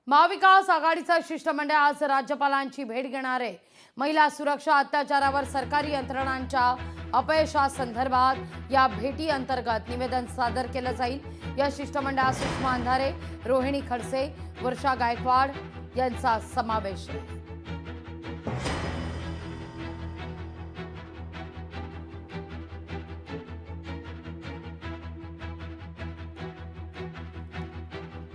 महाविकास आघाडीचं शिष्टमंडळ आज राज्यपालांची भेट घेणार आहे। महिला सुरक्षा अत्याचारावर सरकारी यंत्रणांच्या अपयशासंदर्भात या भेटी अंतर्गत निवेदन सादर केलं जाईल। या शिष्टमंडळात सुषमा अंधारे, रोहिणी खडसे, वर्षा गायकवाड यांचा समावेश आहे।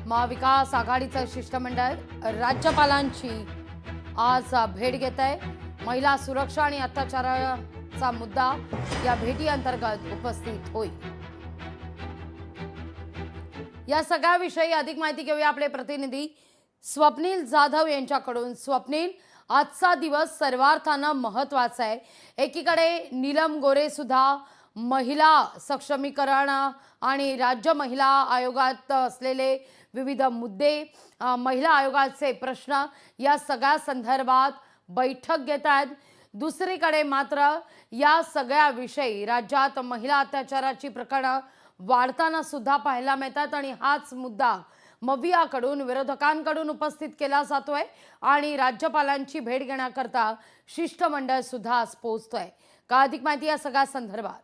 महाविकास आघाडीचं शिष्टमंडळ राज्यपालांची आज भेट घेत आहे। महिला सुरक्षा आणि अत्याचाराचा मुद्दा या भेटी अंतर्गत उपस्थित होईल। या सगळ्याविषयी अधिक माहिती घेऊया आपले प्रतिनिधी स्वप्नील जाधव यांच्याकडून। स्वप्नील, आजचा दिवस सर्वार्थानं महत्त्वाचा आहे। एकीकडे नीलम गोरे सुद्धा महिला सक्षमीकरण आणि राज्य महिला आयोगात असलेले विविध मुद्दे, महिला आयोगाचे प्रश्न या सगळ्या संदर्भात बैठक घेत आहेत। दुसरीकडे मात्र या सगळ्या विषयी राज्यात महिला अत्याचाराची प्रकरणं वाढताना सुद्धा पाहायला मिळतात आणि हाच मुद्दा मवियाकडून विरोधकांकडून उपस्थित केला जातोय आणि राज्यपालांची भेट घेण्याकरता शिष्टमंडळ सुद्धा आज पोहोचतोय। का अधिक माहिती या सगळ्या संदर्भात?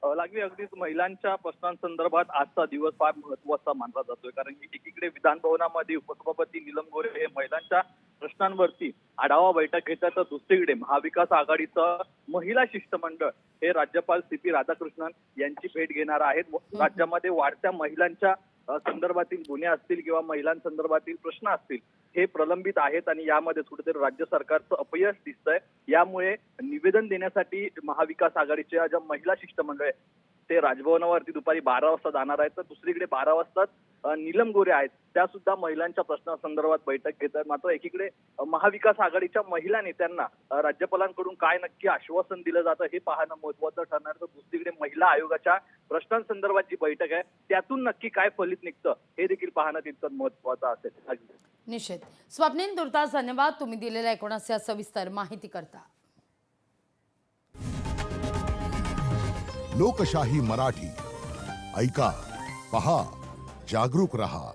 लागली अगदीच महिलांच्या प्रश्नांसंदर्भात आजचा दिवस फार महत्त्वाचा मानला जातोय, कारण की एकीकडे विधान भवनामध्ये उपसभापती नीलम गोरे हे महिलांच्या प्रश्नांवरती आढावा बैठक घेतात, तर दुसरीकडे महाविकास आघाडीचं महिला शिष्टमंडळ हे राज्यपाल CP राधाकृष्णन यांची भेट घेणार आहेत। राज्यामध्ये वाढत्या महिलांच्या संदर्भातील गुन्हे असतील किंवा महिलांसंदर्भातील प्रश्न असतील हे प्रलंबित आहेत आणि यामध्ये कुठेतरी राज्य सरकारचं अपयश दिसतंय। यामुळे निवेदन देण्यासाठी महाविकास आघाडीच्या ज्या महिला शिष्टमंडळ आहे ते राजभवनावरती दुपारी 12 वाजता जाणार आहेत, तर दुसरीकडे 12 वाजता नीलम गोरे आहेत त्या सुद्धा महिलांच्या प्रश्नासंदर्भात बैठक घेत आहेत। मात्र एकीकडे महाविकास आघाडीच्या महिला नेत्यांना राज्यपालांकडून काय नक्की आश्वासन दिलं जातं हे पाहणं महत्त्वाचं ठरणार, तर दुसरीकडे महिला आयोगाच्या प्रश्नांसंदर्भात जी बैठक आहे त्यातून नक्की काय फलित निघतं हे देखील पाहणं तितकंच महत्त्वाचं असेल। निश्चित। स्वप्नील, तुर्तास धन्यवाद तुम्ही दिलेल्या एकूणच सविस्तर माहिती करता। लोकशाही मराठी ऐका, पहा, जागरूक रहा।